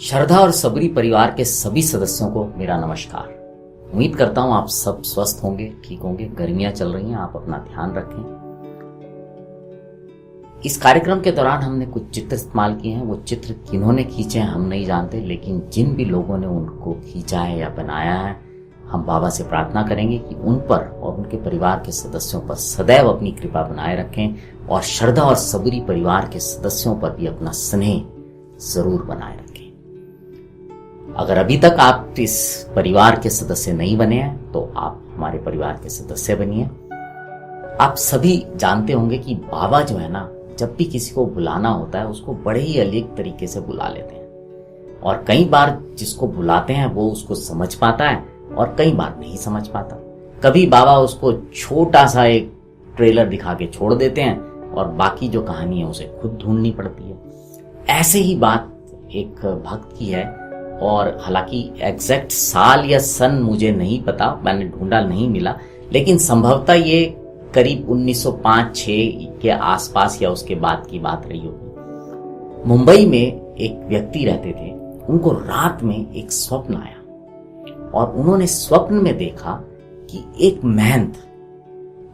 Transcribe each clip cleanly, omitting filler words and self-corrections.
श्रद्धा और सबरी परिवार के सभी सदस्यों को मेरा नमस्कार। उम्मीद करता हूं आप सब स्वस्थ होंगे, ठीक होंगे। गर्मियां चल रही हैं, आप अपना ध्यान रखें। इस कार्यक्रम के दौरान हमने कुछ चित्र इस्तेमाल किए हैं। वो चित्र किन्होंने खींचे हैं हम नहीं जानते, लेकिन जिन भी लोगों ने उनको खींचा है या बनाया है, हम बाबा से प्रार्थना करेंगे कि उन पर और उनके परिवार के सदस्यों पर सदैव अपनी कृपा बनाए रखें और श्रद्धा और सबरी परिवार के सदस्यों पर भी अपना स्नेह जरूर बनाए रखें। अगर अभी तक आप इस परिवार के सदस्य नहीं बने हैं तो आप हमारे परिवार के सदस्य बनिए। आप सभी जानते होंगे कि बाबा जो है ना, जब भी किसी को बुलाना होता है उसको बड़े ही अलग तरीके से बुला लेते हैं और कई बार जिसको बुलाते हैं वो उसको समझ पाता है और कई बार नहीं समझ पाता। कभी बाबा उसको छोटा सा एक ट्रेलर दिखा के छोड़ देते हैं और बाकी जो कहानी है उसे खुद ढूंढनी पड़ती है। ऐसे ही बात एक भक्त की है और हालांकि एग्जैक्ट साल या सन मुझे नहीं पता, मैंने ढूंढा नहीं मिला, लेकिन संभवतः ये करीब 1905-6 के आसपास या उसके बाद की बात रही होगी। मुंबई में एक व्यक्ति रहते थे। उनको रात में एक स्वप्न आया और उन्होंने स्वप्न में देखा कि एक महंत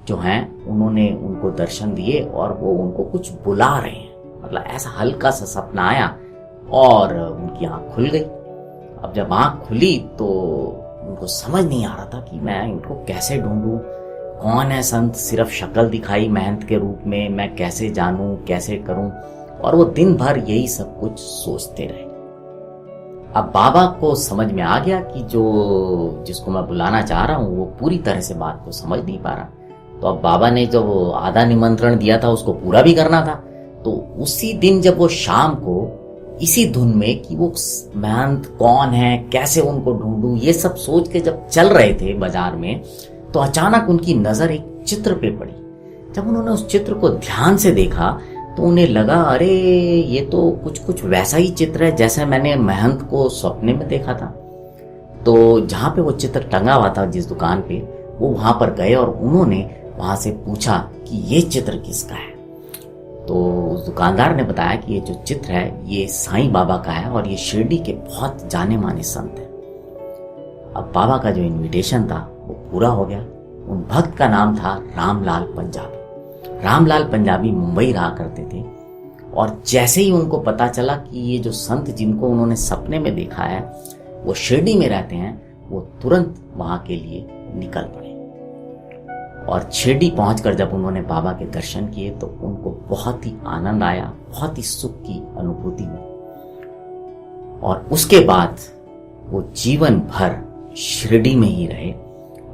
जो हैं उन्होंने उनको दर्शन दिए और वो उनको कुछ बुला रहे हैं। मतलब ऐसा हल्का सा सपना आया और उनकी आंख खुल गई। अब जब आंख खुली तो उनको समझ नहीं आ रहा था कि मैं इनको कैसे ढूंढूं, कौन है संत। सिर्फ शक्ल दिखाई महंत के रूप में, मैं कैसे जानूं, कैसे करूं। और वो दिन भर यही सब कुछ सोचते रहे। अब बाबा को समझ में आ गया कि जिसको मैं बुलाना चाह रहा हूं वो पूरी तरह से बात को समझ नहीं पा रहा। तो अब बाबा ने जो आधा निमंत्रण दिया था उसको पूरा भी करना था। तो उसी दिन जब वो शाम को इसी धुन में कि वो महंत कौन है, कैसे उनको ढूंढूं, ये सब सोच के जब चल रहे थे बाजार में, तो अचानक उनकी नजर एक चित्र पे पड़ी। जब उन्होंने उस चित्र को ध्यान से देखा तो उन्हें लगा, अरे ये तो कुछ वैसा ही चित्र है जैसे मैंने महंत को सपने में देखा था। तो जहां पे वो चित्र टंगा हुआ था, जिस दुकान पे, वो वहां पर गए और उन्होंने वहां से पूछा कि ये चित्र किसका है। तो उस दुकानदार ने बताया कि ये जो चित्र है ये साईं बाबा का है और ये शिरडी के बहुत जाने माने संत हैं। अब बाबा का जो इनविटेशन था वो पूरा हो गया। उन भक्त का नाम था रामलाल पंजाबी। रामलाल पंजाबी मुंबई रहा करते थे और जैसे ही उनको पता चला कि ये जो संत जिनको उन्होंने सपने में देखा है वो शिरडी में रहते हैं, वो तुरंत वहां के लिए निकल पड़े। और शिरडी पहुंचकर जब उन्होंने बाबा के दर्शन किए तो उनको बहुत ही आनंद आया, बहुत ही सुख की अनुभूति हुई। और उसके बाद वो जीवन भर शिरडी में ही रहे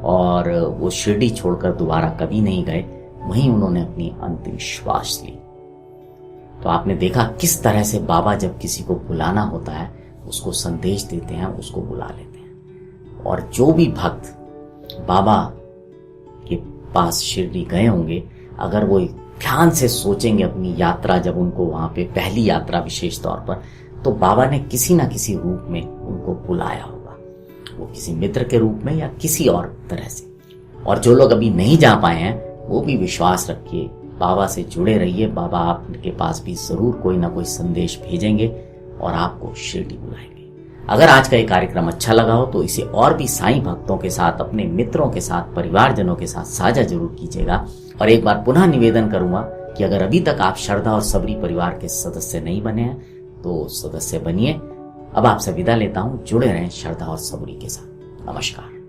और वो शिरडी छोड़कर दोबारा कभी नहीं गए। वहीं उन्होंने अपनी अंतिम श्वास ली। तो आपने देखा किस तरह से बाबा जब किसी को बुलाना होता है उसको संदेश देते हैं, उसको बुला लेते हैं। और जो भी भक्त बाबा के पास शिरडी गए होंगे, अगर वो ध्यान से सोचेंगे अपनी यात्रा, जब उनको वहां पे पहली यात्रा विशेष तौर पर, तो बाबा ने किसी ना किसी रूप में उनको बुलाया होगा, वो किसी मित्र के रूप में या किसी और तरह से। और जो लोग अभी नहीं जा पाए हैं वो भी विश्वास रखिए, बाबा से जुड़े रहिए। बाबा आपके पास भी जरूर कोई ना कोई संदेश भेजेंगे और आपको शिरडी बुलाएंगे। अगर आज का ये कार्यक्रम अच्छा लगा हो तो इसे और भी साईं भक्तों के साथ, अपने मित्रों के साथ, परिवारजनों के साथ साझा जरूर कीजिएगा। और एक बार पुनः निवेदन करूंगा कि अगर अभी तक आप श्रद्धा और सबरी परिवार के सदस्य नहीं बने हैं तो सदस्य बनिए। अब आपसे विदा लेता हूं। जुड़े रहें श्रद्धा और सबरी के साथ। नमस्कार।